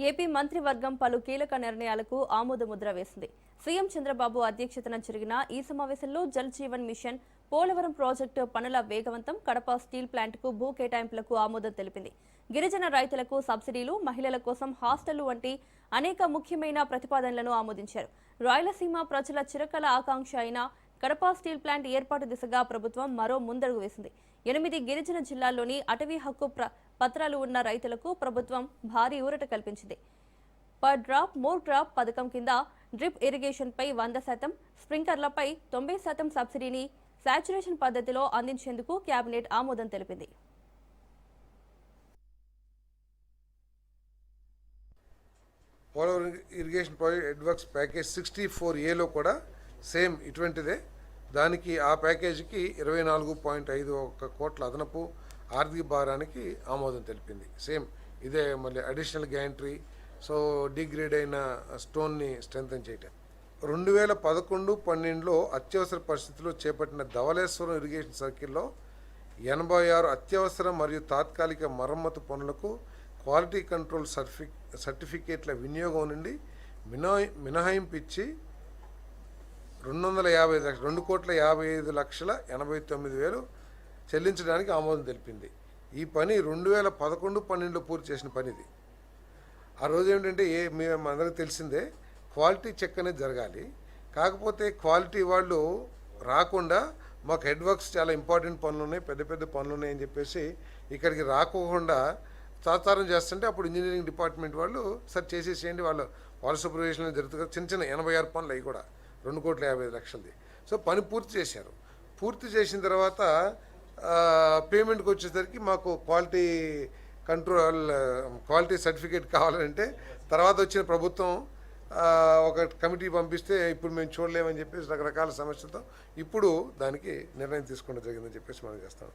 AP మంత్రివర్గం పలు కీలక నిర్ణయాలకు ఆమోదముద్ర వేసింది. సీఎం చంద్రబాబు అధ్యక్షతన జరిగిన ఈ సమావేశంలో జల్ జీవన్ మిషన్, పోలవరం ప్రాజెక్టు పనుల వేగవంతం, కడప స్టీల్ ప్లాంట్కు భూ కేటాయింపులకు ఆమోదం తెలిపింది. గిరిజన రైతులకు సబ్సిడీలు, మహిళల కోసం హాస్టళ్లు వంటి అనేక ముఖ్యమైన ప్రతిపాదనలను ఆమోదించారు. రాయలసీమ ప్రజల చిరకాల ఆకాంక్ష అయిన కడప స్టీల్ ప్లాంట్ ఏర్పాటు దిశగా ప్రభుత్వం మరో ముందడుగు వేసింది. 8 గిరిజన జిల్లాల్లోని అటవీ హక్కు పత్రాలు ఉన్న రైతులకు ప్రభుత్వం భారీ ఊరట కల్పించింది. పర్ డ్రాప్ మోర్ డ్రాప్ పథకం కింద డ్రిప్ ఇరిగేషన్ పై 100%, స్ప్రింక్లర్లపై 90% సబ్సిడీని సాచురేషన్ పద్ధతిలో అందించేందుకు కేబినెట్ ఆమోదం తెలిపింది. Polavaram irrigation project headworks package 64A కూడా సేమ్ ఇటువంటిదే. దానికి ఆ ప్యాకేజీకి 24.51 కోట్ల అదనపు ఆర్థిక భారానికి ఆమోదం తెలిపింది. సేమ్ ఇదే మళ్ళీ అడిషనల్ గ్యాంట్రీ, సో డిగ్రేడ్ అయిన స్టోన్ని స్ట్రెంథన్ చేయటం. 2011-12లో అత్యవసర పరిస్థితుల్లో చేపట్టిన ధవళేశ్వరం ఇరిగేషన్ సర్కిల్లో 86 అత్యవసర మరియు తాత్కాలిక మరమ్మతు పనులకు క్వాలిటీ కంట్రోల్ సర్టిఫికేట్ల వినియోగం నుండి మినహాయింపు ఇచ్చి 2,55,89,000 చెల్లించడానికి ఆమోదం తెలిపింది. ఈ పని 2011-12లో పూర్తి చేసిన పని ఇది. ఆ రోజు ఏమిటంటే మేము అందరికీ తెలిసిందే, క్వాలిటీ చెక్ అనేది జరగాలి. కాకపోతే క్వాలిటీ వాళ్ళు రాకుండా మాకు హెడ్ వర్క్స్ చాలా ఇంపార్టెంట్ పనులు ఉన్నాయి, పెద్ద పెద్ద పనులు ఉన్నాయని చెప్పేసి ఇక్కడికి రాకోకుండా తాత్సారం చేస్తుంటే అప్పుడు ఇంజనీరింగ్ డిపార్ట్మెంట్ వాళ్ళు సార్ చేసేసేయండి, వాళ్ళ సూపర్విజన్లో జరుగుతుంది. చిన్న 86 పనులు అవి కూడా 2,55,00,000. సో పని పూర్తి చేశారు. పూర్తి చేసిన తర్వాత పేమెంట్కి వచ్చేసరికి మాకు క్వాలిటీ సర్టిఫికేట్ కావాలంటే తర్వాత వచ్చిన ప్రభుత్వం ఒక కమిటీ పంపిస్తే ఇప్పుడు మేము చూడలేమని చెప్పేసి రకరకాల సమస్యలతో ఇప్పుడు దానికి నిర్ణయం తీసుకోవడం జరిగిందని చెప్పేసి మనం చేస్తాం.